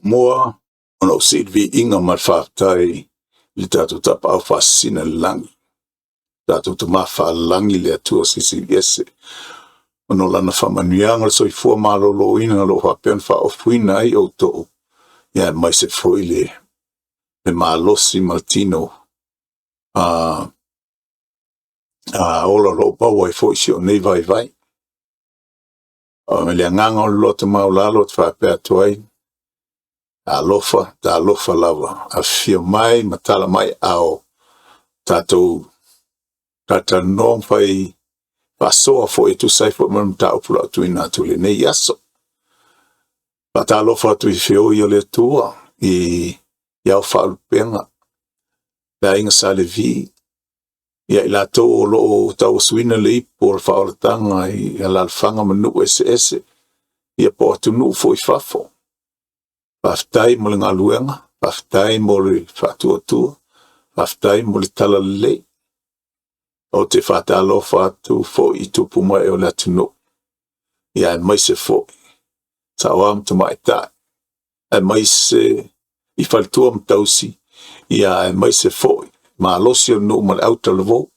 Mua ona usid vi inga malfaftai li tatu tapa au fasina langi. Tatu tumafa langi le atua sisi yese. Ono lana whamanuianga le soifua malolo ina lo hapean wha ofuina ai o to'u. Ia mai se foi le malosi Maltino. Ola lo paua i foi si o nei vai vai. Me le anganga o lota maulalo te whapea tuai. Ta alofa lava. A fia mai, matala mai ao. Tatou nom fai pasoa fo e tu sai fo mam ta upula tu ina tu le nei yaso. Ta alofa tu i fio i le tua i iau whaalu penga. La inga sa le vi. Ia ila tō o lo tau suina le ipo o whaalatanga i alalfanga manu ese. Ia po atu nu fo i fafo. Paftai mo le ngaluenga, paftai mo le whatuatua, paftai mo le tala le. O te whata alofa atu fo i tupu mai o le atunu. Ia e maise fo. Tawam tu mai tai. E maise i whaltua mtausi. Ia e maise fo. Ma alosi o nu ma le auta levo.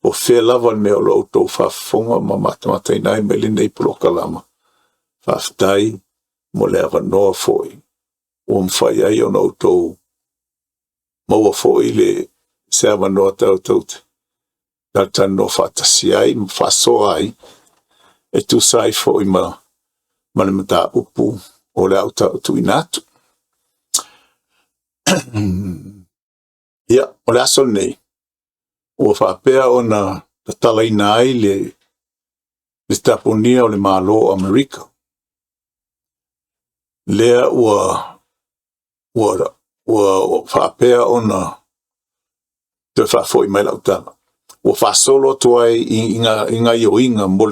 O whea lava me o lo auto whafonga ma matamatai nai me le nei puloka lama. Paftai mo le avanoa foi. O mwhai ai o nautou. Maua foi le se avanoa tautaute. Tata no whatasi ai, mwhasoa ai. E tu sai foi ma le mata upu o le auta tu inatu. Ia, o le aso nei. O whapea o na talaina ai le taponia o le malo o Amerika. Lea ua whapea ona te whafoi mai lautanga. Ua whasolo tuai inga ioinga mo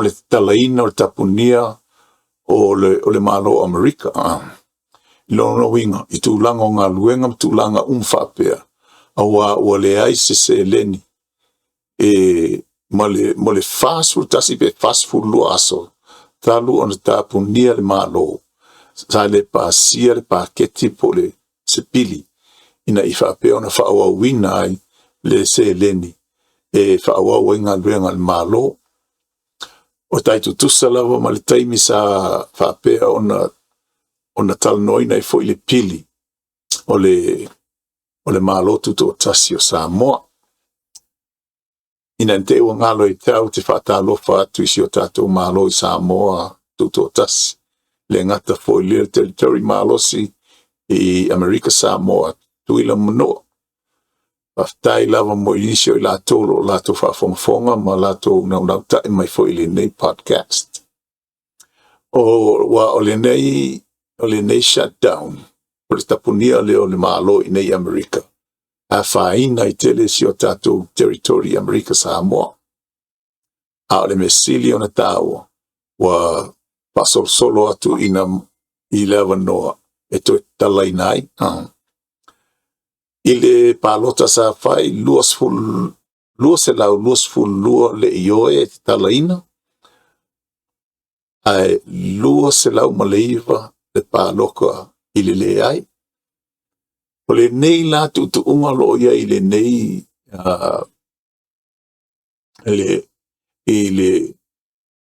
le talaina o le tapunia o le malo Amerika. Lono winga, i tūlanga o ngā luenga, tūlanga whapea. Ua le aise se leni. Mo le fast food, tasi pe fast food lua aso. Talu ona tapunia le malo. Sa le pasia le paketi po le se pili ina i whapea ona whaua wina ai le se leni e whaua winga luenga le malo o taitu tusa lava ma le taimi sa whapea ona talanoina i fo i le pili o le malo tuto o tasi o Samoa ina nte ua ngalo i tau te whatalofa atu isi o tatou malo i Samoa tuto o tasi le ngata foi le territory malosi i Amerika Samoa tuila manoa. Paftai lava mo inisio i lato whafonga ma lato naunauta i mai foi le nei podcast. O le nei shutdown. O le tapunia o le malo i nei Amerika. A whaina i tele si o tato territory Amerika Samoa. A o le mesili o na tāua. Pasol solo atu ina i lewa noa e to talai nai. Ile palota sa fai luas ful lua le ioe e talaina. Ai luas se lau maleiva le paloka ile le ai. O le nei la tu unga lo ia ile nei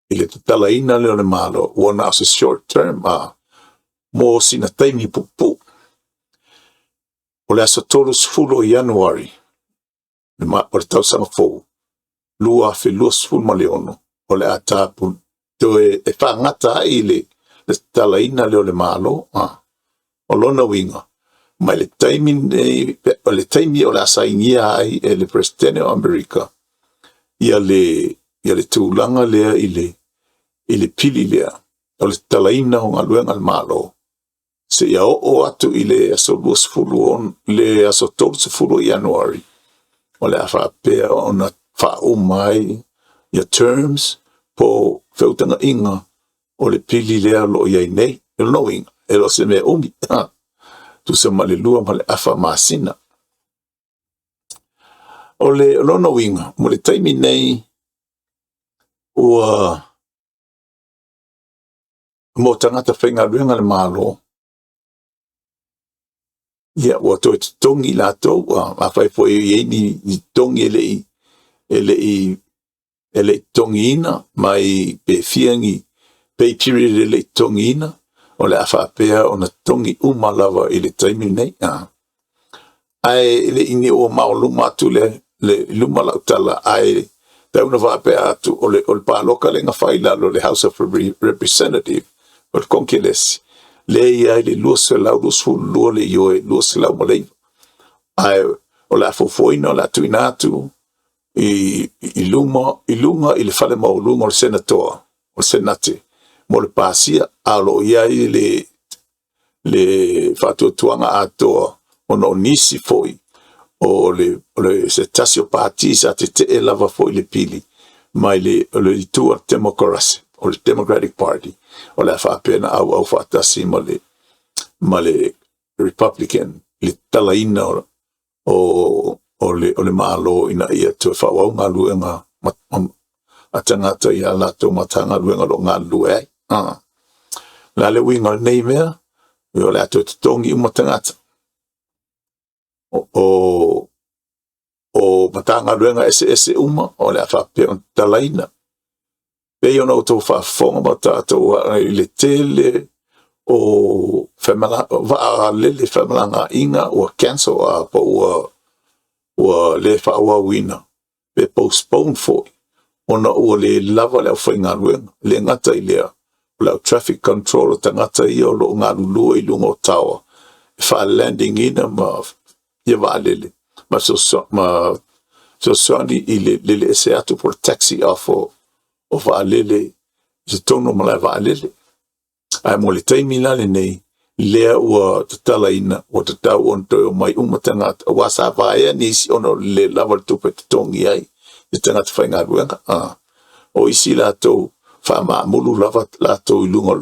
ile te talaina leo le malo, wana as a short term, mo sina taimi pupu. O le asa tolus fulo Januari, o le tau sanga fou, lua fe luas ful maleono, o le atapu, to e whangata ai le talaina leo le malo, o lona winga. Mai le taimi o le asa ingia ai e le presidente o Amerika, ia le tūlanga lea i le pili lea, o le talaina o ngā luenga le malo. Se ia o atu i le aso luas fulu le aso tolus fulu Januari. O le awhapea o na whaumai ia terms po whiutanga inga o le pili lea lo iai nei, il no inga. lo se me umi tu se male lua male afa masina o le lona winga mo le taimi nei ua mo tangata whainga ruenga le malo ia ua toi tongi latou a whai po e ni tongi ele i tongi ina mai pe fiangi pe period ele i tongi ina o le afa pea o na tongi umalawa i le taimi nei ai ele ini o mauluma atu le luma la utala ai tauna va pe atu o le paloka le ngafai lo le House of Representative o le konkeles le ia le luose lau lusu le ioe luose lau malei ai o la fofoina o la tuinatu i lunga i le fale maulunga o le senator o le senate mo le pasia alo ia le fatuatuanga atoa o no nisi foi o le se tasio parti sa te lava foi le pili mai le tua democracy o le Democratic Party o la fa pena au fatasi ma le Republican le talaina o le malo ina ia tu fa wa nga luenga atangata ia la to matanga luenga lo nga lue la le winga nei mea yo la to tongi matangata o matanga luenga ese uma o le fa pe talaina pe yo no to fa fonga matato le tele o famala va le famala inga o cancel a po o le fa wa wina pe postpone for ona o le lava le fainga luenga le ngata ilea la traffic control o tangata i o lo ngā lulu i lungo tawa fa landing in ma ia valele ma so i le se atu por taxi ofo o valele se tono ma valele ai mo le taimi lale nei lea ua tatala ina o tatau on to mai umatangata wa sa vaia nisi ono le lava tupe tongi ai le tangata fainga luenga o isi lato fa ma mulu lava lato i lunga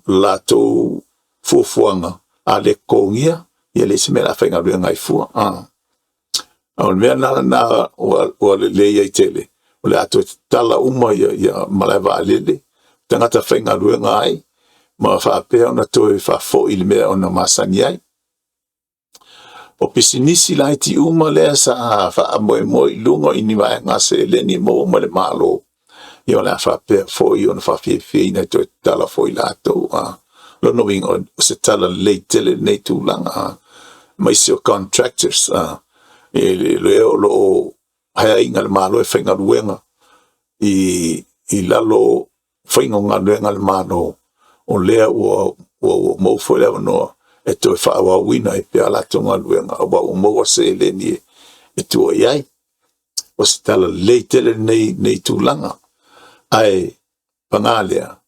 lato fufuanga a le kongia ia le sime la fainga luenga i fua au mea na o le ia i tele o le ato tala uma ia malava alele tangata fainga luenga ai ma fa pea ona toi fa fo il mea ona masani ai o pisinisi lai ti uma lea sa fa moe lunga ini vai ngase le ni mo le malo ia la fa pe fo io na fa fi ina to tala fo ilato lo no wing o se tala le tele nei tu langa mai se contractors lo haya inga le malo e fenga luenga i lalo fenga nga luenga le malo o lea o mo fo le no e to fa wa wina e pe ala tonga luenga o mo se le ni e tu ai o se tala le tele nei tu langa ai pangalea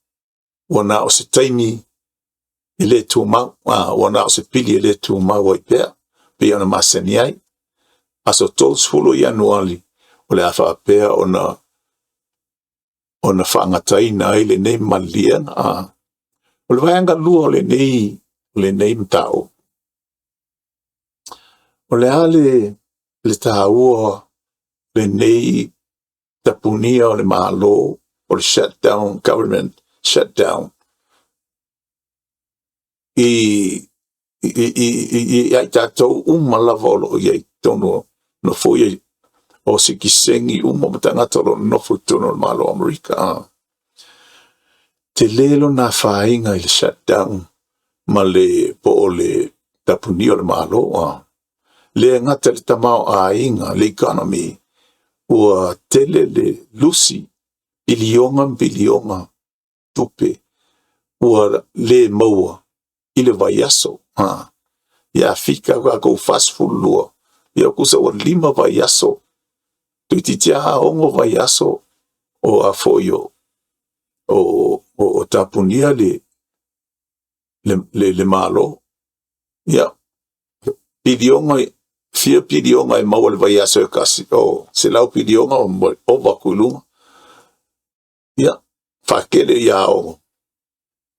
wana o se taimi ele tu ma wana o se pili ele tu ma wa pe ona masani ai aso tos fulo januari o le afa pea ona whaangataina ai le nei malian o le vaianga lua o le nei mtao o le ale le tāua le nei tapunia o le malo o le shutdown, government shutdown i ai tātou umalava o lo iai tono no foi o se kisengi matangata lo nofo tono le malo Amerika te lelo na whainga i le shutdown ma le po o le tapuni o le malo le ngata le tamao a inga le economy ua tele le lusi bilionga tupe ua le maua i le vaiaso ia fika ko fast food lua ia kusa o 5 vaiaso tu titia ongo vaiaso o afoio o tapunia le malo ia pidionga fia pidionga e maua le vaiaso e kasi o se lau pidionga o vakulunga ia fakele ia o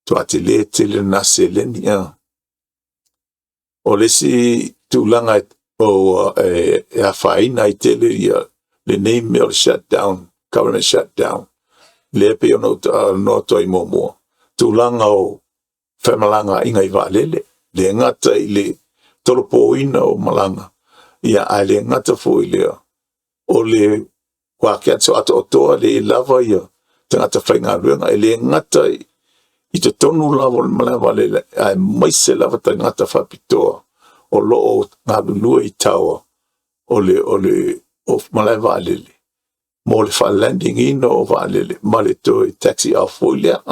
to atele tele na seleni o le si tulanga o a faina I tele ia le name mill shutdown, government shutdown. Le pe ono no toi momo. Tulanga o famalanga inga I valele. Le ngata I le tolopoina o malanga. Ia a le ngata fo I lea. O le wakia so ato otoa le lava ia. Tangata whainga ruenga. E le ngata I te tonu lava o le malanga le a maise lava tangata whapitoa. O loo ngā lulua I taua. O malai valele. Mo le fa landing ino o valele. Ma le toi taxi a foilea.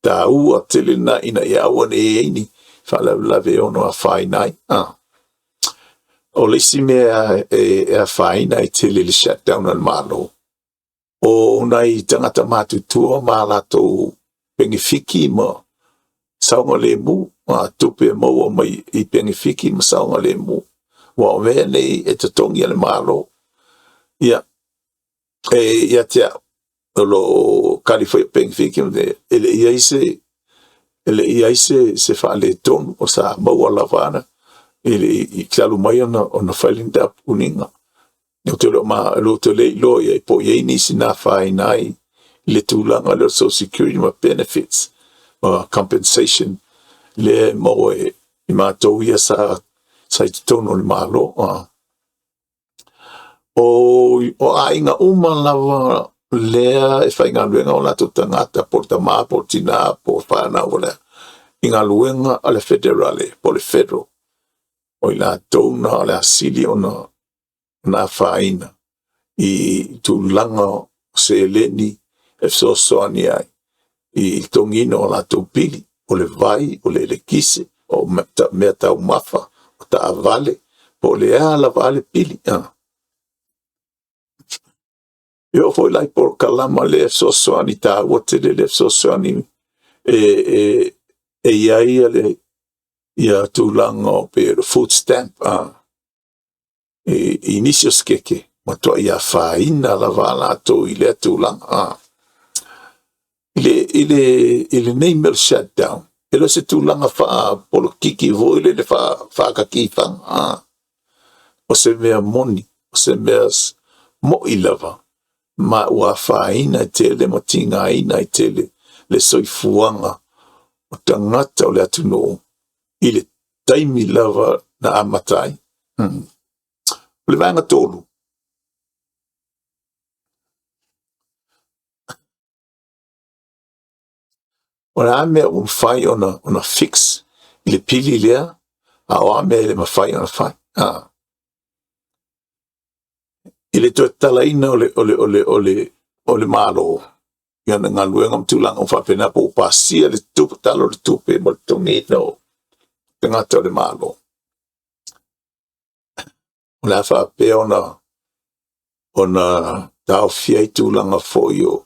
Ta ua tele na ina ia awan eini. Fa lave ono a whainai. O le si mea a whainai tele le shutdown al malo. O nai tangata matutua ma lato pengifiki mo. Saunga le mu. Tupe mo o mai I pengifiki mo saunga le mu. Wa o mea nei e te tongi ale malo. Ia. Ia tea. Lo kalifai pengifiki mo de. Ele ia ise se whaale tonu o sa maua lavana. Ele I klalu mai ona whalinda uninga. O te lo te le ilo ia I po iei nisi na whainai. Le tūlanga le Social Security ma benefits. Compensation. Le mo I mātou ia sa I te tono le malo. O ainga uma lava lea e whainga luenga o lato tangata por tama, por tina, por whana o lea. Inga luenga ale federale, por le federal. O I la tona ale asili o na whaina. I tūlanga se leni e so soani ai. I tongino o lato pili. O le vai, o le kise, o mea tau mafa, o ta avale, po le ala vale pili. Yo foi lai por kalama le so soani ta wotele le so soani ia le ia tūlanga o pe food stamp inisio skeke ma to ia faina la vala to ile tūlanga ile name shutdown ele se tūlanga fa polo kiki voile le fa ka kifang o se mea moni o se mea mo ilava ma ua faina tele mo tinga ina tele le soifuanga o tangata o le atuno ile taimi lava na amatai le vanga tolu ora ame un fai ona fix ile pili lea a o ame le mafai ona fai ile to talaina ole malo yana ngaluenga mtulang o fapena po pasia le tupu talo le tupe mo tonino tangata le malo la fa pe ona tau fiai tulanga foio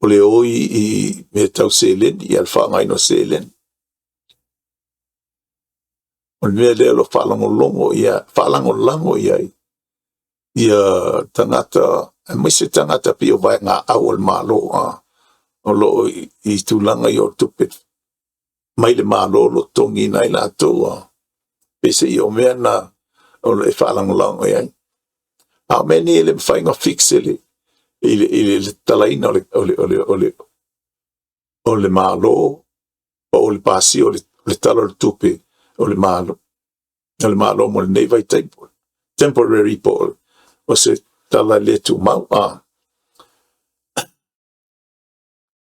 ole oi I me tau selen I alfa ngai no selen on me le lo falango longo ia tangata mai se tangata pio vai nga awal malo o lo I tulanga yo tupit mai le malo lo tongi nai la to pese yo mena o le falango longo ia a meni le fainga fixele ile talaina o le malo o le pasi o le talo le tupe o le malo mo le nei vai temporary pole o se tala le tu mau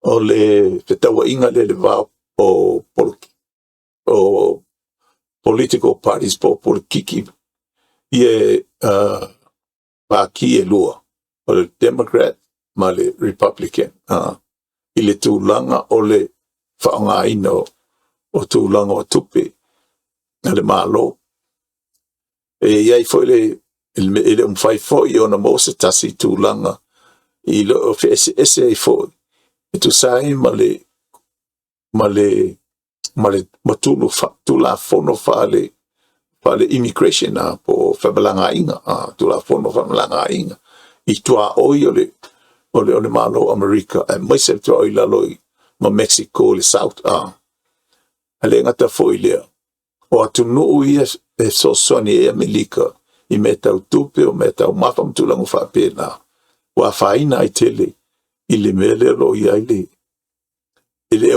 o le fetawa inga le va o political parties po kiki ie pa ki e lua o le Democrat ma le Republican ile tūlanga o le whaonga ino o tūlanga o tupe na le malo iai foi ele fai foi ona mo se tasi tūlanga I lo o ese ai foi e tu sai tula fono fale immigration po fabalanga inga tula fono fabalanga inga I tua oi ole malo America e mai se tua oi laloi ma Mexico le South ale ngata foi lea o atu nuu ia so soni e Amerika I me tau tupe o me tau mafa mtulangu whapena wa whaina I tele I le mele lo I aile ele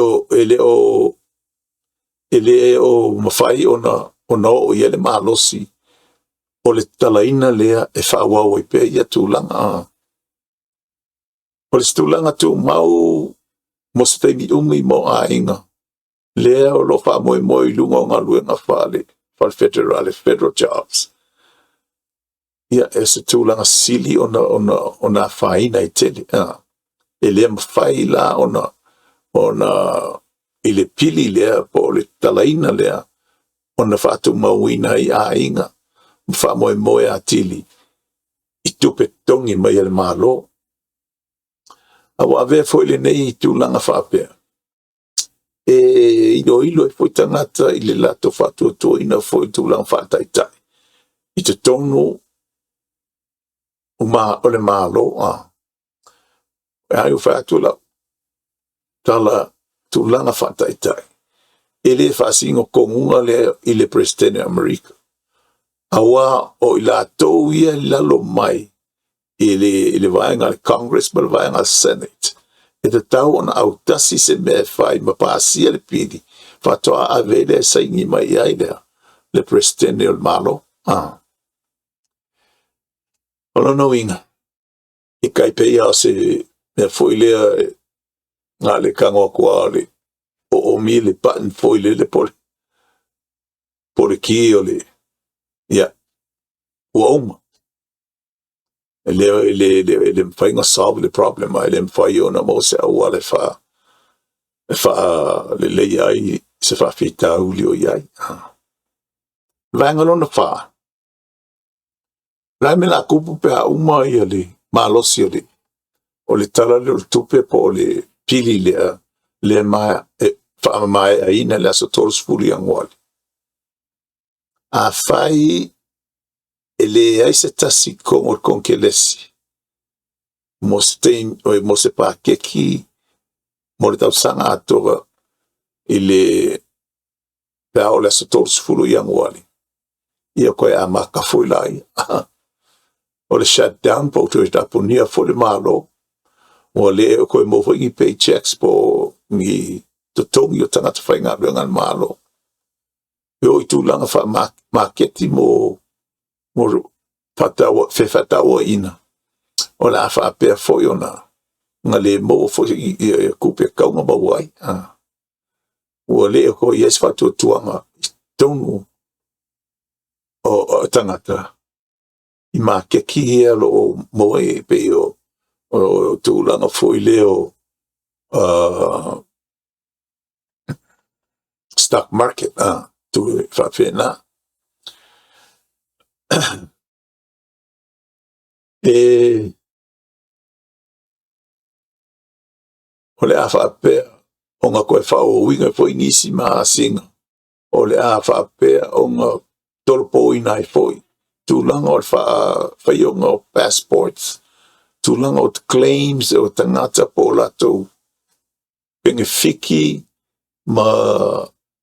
o mawhai ona o ia le malosi o le talaina lea e whaawau I pe ia tūlanga o le tūlanga tū mau mo se teimi umi mo a inga lea o lo wha moe lunga o ngā luenga whale federal jobs ia e se tūlanga sili ona whaina I tele e lea mawhai la ona I le pili lea po le talaina lea ona whaatu mauina I a inga wha moe a tili I tupe tongi mai ele malo awa ave foi le nei tūlanga whapea ilo e foi tangata I le lato whatu ina foi tūlanga whataitai I te tonu o le malo ai o whatu la tala tūlanga whataitai ele whasingo kongunga le I le presidente Amerika awa o I la tau ia lalo mai ele vaenga le Congress ma le vaenga le Senate e te tau ona au tasi se mea whai ma pāsia le pili whatoa a vele sa ingi mai ai lea le presidente o le malo ono no inga I kai peia o se mea foi lea ngā le kangoa kua le o mi le paten foi le pole ki o le ia ua uma ele mwhainga solve le problem ele mwhai ona mo se aua le wha le lei ai se wha whita uli o iai vangalo na wha lai me la kupu pe a uma I le malosi o le tala le tupe po le pili le mai wha mai a ina le aso toros fuli angwali a whai ele ai se tasi kongo konke lesi mo se pa keki mo le tau sanga atora ile pao le aso toros fuli angwali ia koe a maka foi lai o le shutdown po tu taponia fo le malo o le koe mo foi paychecks po ni totongi o tangata whainga luenga malo yo I tūlanga wha marketi mo whatawa ina o la wha pēr foi ona ngā le mo foi I kupe kaunga mawai o le ko yes whatu tuanga tonu o tangata I makeki hea lo moe pe o tūlanga foi leo stock market tu whawhena o le a whapea o ngā koe whao winga foi nisi maa singa o le a whapea o ngā tolpo inai foi tūlanga o whaionga o passports tūlanga o claims o tangata po lato penge fiki ma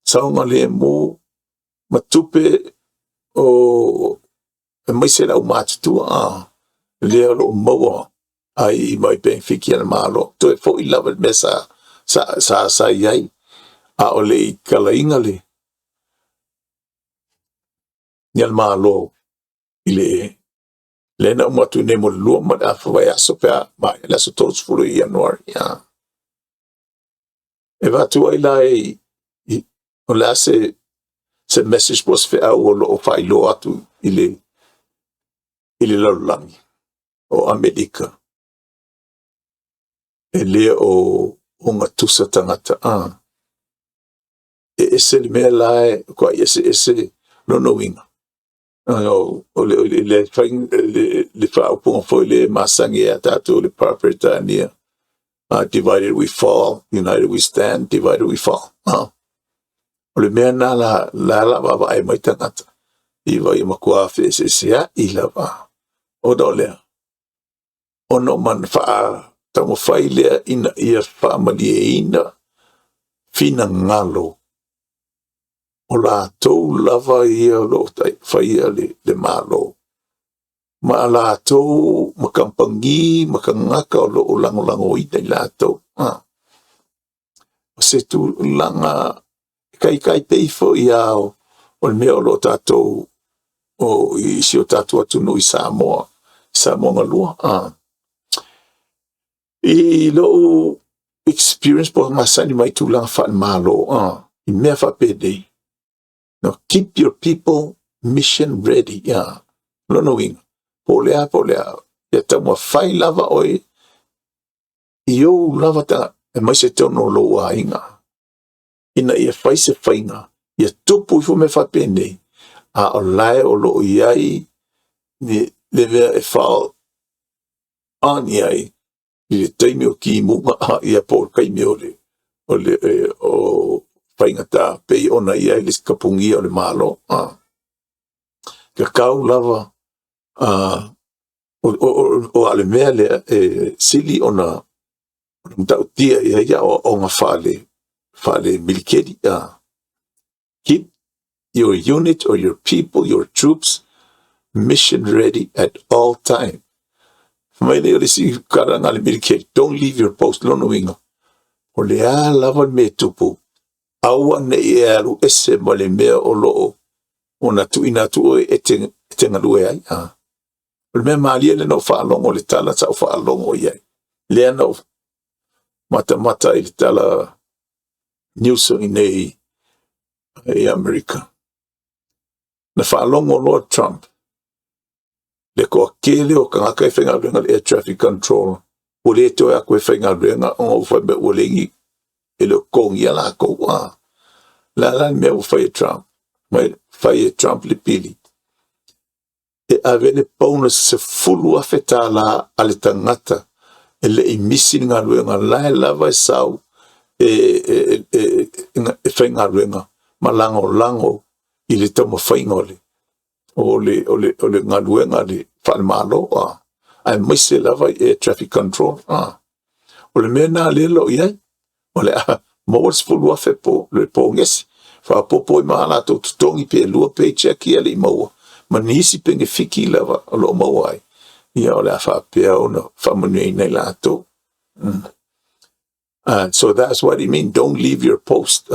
saunga le mo ma tupe o mai se lau mātutua lea lo maua ai mai penge fiki ana malo to e fo I lava me sa iai a o le I kalainga le nial malo I le na umatu ne mo lua ma da fa ya so pa ma la so todos fulu I Januari e va tu ai lai o la se message was fe au o fai lo atu ile langi o Amerika e le o nga tusa tangata e se le mea lai kwa ese no winga o le fai le fa upunga foi le masangi a tatu le Papritania divided we fall united we stand divided we fall o le mea na la baba ai mai tangata iwa I makua fe se I lava o do lea o no man fa tamo fai lea ina ia fa mali ina fina ngalo o lātou lava ia lo tai whaia le malo. Ma lātou makampangi, makangaka o lo o lango i nei lātou. O se tu langa kai peifo i ao o le mea o lo tātou o isi o tātou atunu i Samoa ngalua. I lo experience po ngasani mai tu langa wha malo. I mea wha pēdei. Now, keep your people mission ready. Lono winga. Polea. Ia tamua whai lava oi. Io lava ta. E mai se tono lo a inga. Ina ia whai se whainga. Ia tupu i fu me whapene. A o lae o lo iai. Ni levea e whao. Ani ai. I le taimi o ki munga. Ia po kai me ole. O whainga ta pei ona iai le kapungi o le malo. Ka kau lava. O ale mea le sili ona mtau tia ia o nga fale milikedi. Keep your unit or your people, your troops mission ready at all time. Mai le si karanga le milikedi. Don't leave your post. Lono winga. O le a lava me tupu. Awa ne e alu ese ma le mea o loo. O na tu ina tu e tenga lue ai. O le mea maalia le nau whaalongo le tala sa o whaalongo iai. Lea nau mata i le tala Newsom i nei e Amerika. Na whaalongo Lord Trump. Le koa kele o kangaka e whenga renga le air traffic control. O le to a koe whenga renga o whaime o lengi e le kongi ala kou. La mea o whaia Trump. Mai whaia Trump le pili. E avene pauna se fulu a whetala ale tangata. E le i misi ngā ruenga lae lava e sau e whainga ruenga ma lango i le tamo whainga o le ngā ruenga le whale malo ai maise lava i air traffic control o le mea nā lelo iai o le maua se fulu a whepo le pōngesi whapopo i mahala tō tutongi pe lua paycheck i ale i maua ma nisi penge fiki lava o lo maua ai ia o le whapea o na whamunei nei lato. So that's what he mean. Don't leave your post.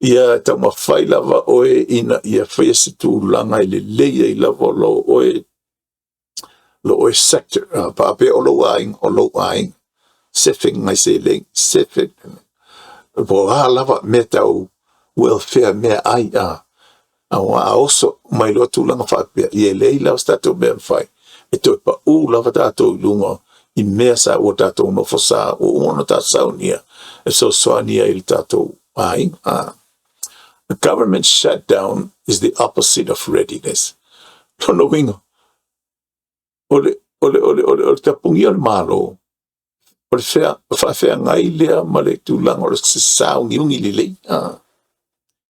Ia ta ma whai lava oe ina ia whaia se tū langa i le leia i lava lo oe sector. Pape o lo aing. Sefing ngai se leng. Sefing. Po lava me tau welfare me ai Awa also mai lo tu langa whapea. Ie leila o stato mea whai. E toi pa lava tato i lunga. I mea sa o tato no fosa. O ono tato saunia. E so soania il tato aing. The government shutdown is the opposite of readiness. Tono winga. Ole tapungi al malo. Ole whawhea ngai lea male tu langa o se sao ngiungi lilei.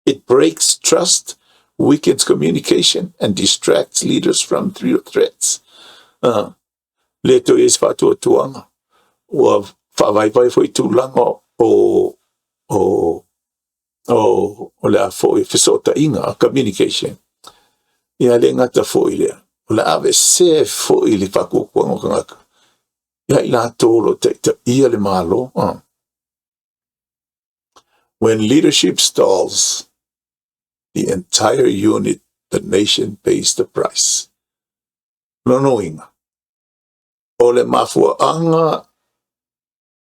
It breaks trust, weakens communication, and distracts leaders from threats. Leto is fatua tuanga. Wa whawaiwai foi tu langa o le foi fesota inga communication. Ia le ngata foi lea. O le ave se foi li whakukuanga kangaka. Ia ila tolo te ia le malo. When leadership stalls, the entire unit, the nation pays the price. Lono inga. O le mafua anga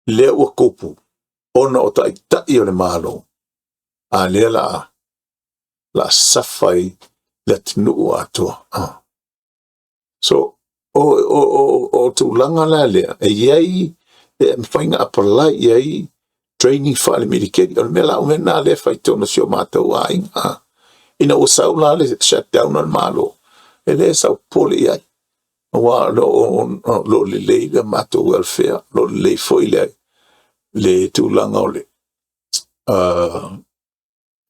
le ua kupu. Ona o tai o le malo. A lea la safai le tinu atua. So, o tu langa la lea. E iei, e mwhainga apalai iei, training whale medikeri. O le mea la umena le whai tona sio mātou ainga. Ina o sau la le shutdown al malo. E le sau pole iai. Wa lo le le mātou welfare. Lo le foi le tu langa o le.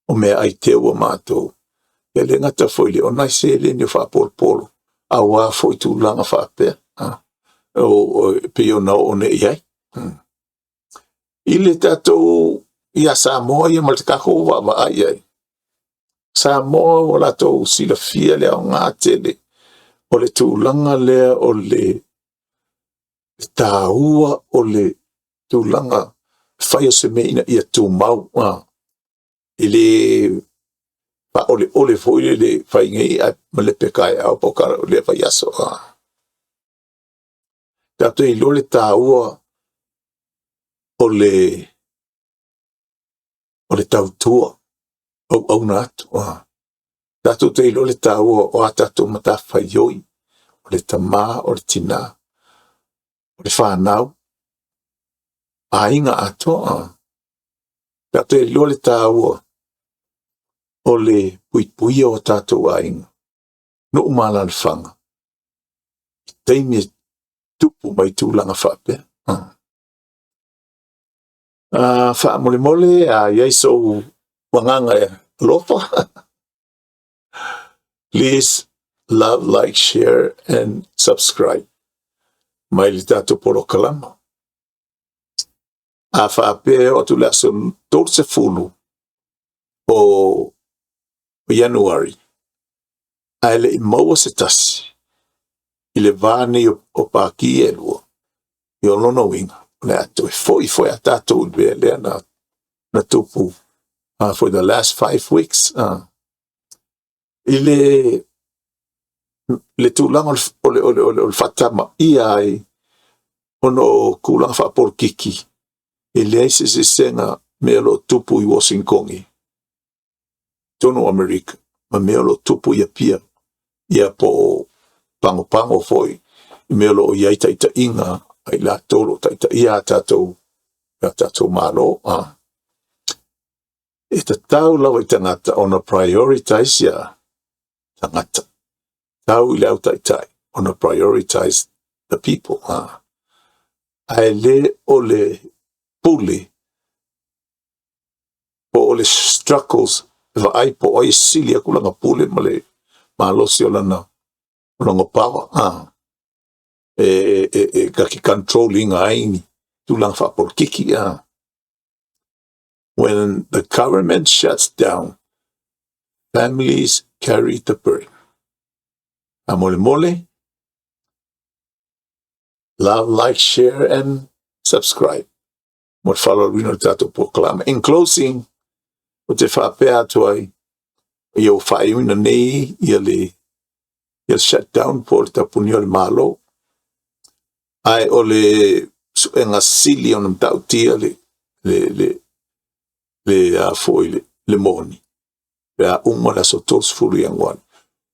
O mea ai te ua mātou. E le ngata foi le. O nai se le ni wha polo. A wā foi tu langa whapea. O pe o na o ne iai. Ile tātou ia Samoa ia maltakako wa'ai ai. Samoa o lātou silafia lea o ngā tele, o le tūlanga lea o le tāua o le tūlanga whai o se meina ia tūmau. Ile pa ole foi le whai ngai a malepe kai au pokara o le whai aso. Tātou I lo le tāua o le tautua au na atu. Tātou te ilo le tāua o a tātou mata whaioi, o le tamā, o le tina, o le whanau, a inga atu. Tātou te ilo le tāua o le puipuia o tātou a inga, no umala le whanga. Teimi tupu mai tūlanga whape. Wha mole a iaiso wanganga lofa. Please love, like, share, and subscribe. Mai li tātou poro kalama. A whape o tu lea son tōrse fulu o Januari. A ele I maua se tasi. I le vāne o pāki e lua. I o lono winga. Le atu e foi a tātou lea lea na tupu. For the last 5 weeks. I le tūlanga o le whatama ia ai ono kūlanga whapor kiki. I le aise se senga mea lo tupu I Washington. Tono Amerika. Ma mea lo tupu ia pia. Ia po pango foi. I mea lo iai taita inga. Ai la tolo taita ia tātou malo. E ta tau lawa I tangata ona prioritize ia tangata. Tau I lau taitai ona prioritize the people. Ai le o le puli po o le struggles va ai po oi silia kulanga puli male malosi o lana longo power. Kaki controlling aini tulang whapor kiki. When the government shuts down, families carry the burden. Mole. Love, like, share, and subscribe. Mo follow rino tato proclama. In closing, o te whapea tuai, I o whaiuna nei, I shut down po le tapunio le malo. Ai o le suenga sili o nam tautia le foi le moni. Pea uma la sotos furu yangwan.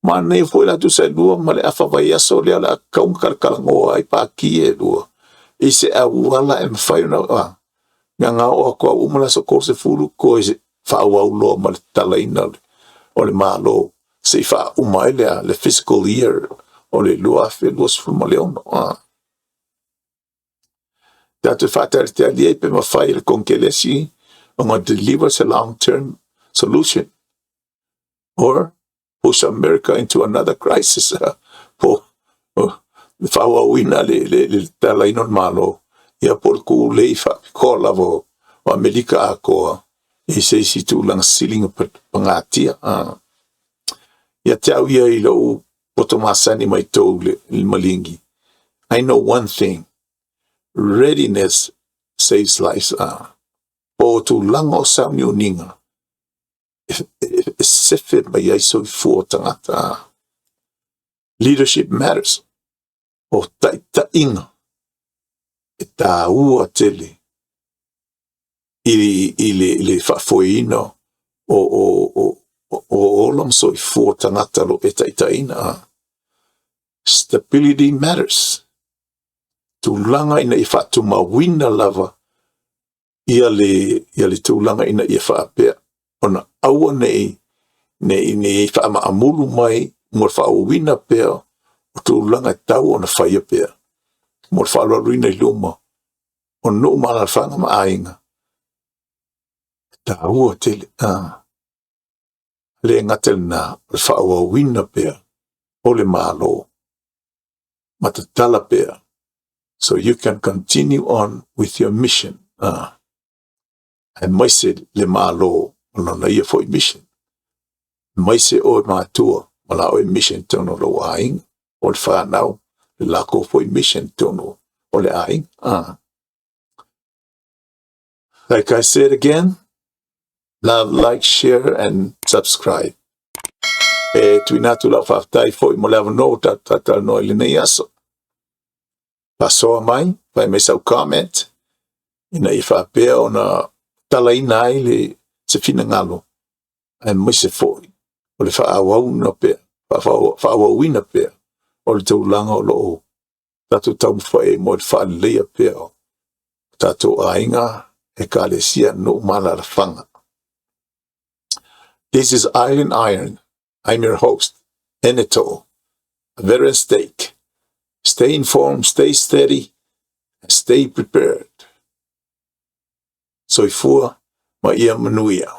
Ma nei foi la tu sa lua ma le awhawai aso lea la kaunga kalakalangoa ai pāki e lua. I se awala e mwhaiuna ngā o a kua uma la sotos furu ko e se whaawau loa ma le talaina o le malo. Se I wha uma le fiscal year o le lua fe lua sifuru ma leono. Tātou whātare te alia pe mawhai le konkelesi on going to deliver a long-term solution or push America into another crisis. Po whawawina le talaina malo ia por ku leifa ko lavo o Amerika a koa I se si tūlanga silinga pangatia. Ia te au ia I lau potomasani mai tau le malingi. I know one thing. Readiness saves lives. Po tūlanga o sauni o ninga. Sefe mai ai so I fua tangata. Leadership matters. O taita inga. E tā ua tele. I le whafoina o olam so I fua tangata lo e taita ina. Stability matters. Tūlanga ina I whatumawina lava. Ia le tūlanga ina I whaapea. Ona aua nei whaamaamulu mai mor whaawina pea o tūlanga tau ona whaia pea. Mor whaaruina I luma. O no mana whanga ma ainga. Tā ua tele. Le ngatel na whaawina pea o le malo. Matatala pea. So you can continue on with your mission. e mai se le malo no na ia foi mission mai se o matua mala o mission tono lo aing o le whanau le lako foi mission tono o le aing like I said again, love, like, share and subscribe tuina tu la whaftai foi mo le no tata no le nei aso pasoa mai vai me sau comment ina I whapea o na talaina ai le se fina ngalo ai mai se foi o le whaawau na pea whaawauina pea o le taulanga o loo tatu tau whae mo le whaalea pea o tatu ainga e kalesia no mala la whanga. This is Iron Iron. I'm your host, Eneto, a veteran stake. Stay informed, stay steady, and stay prepared. Soifua ma ia manuia.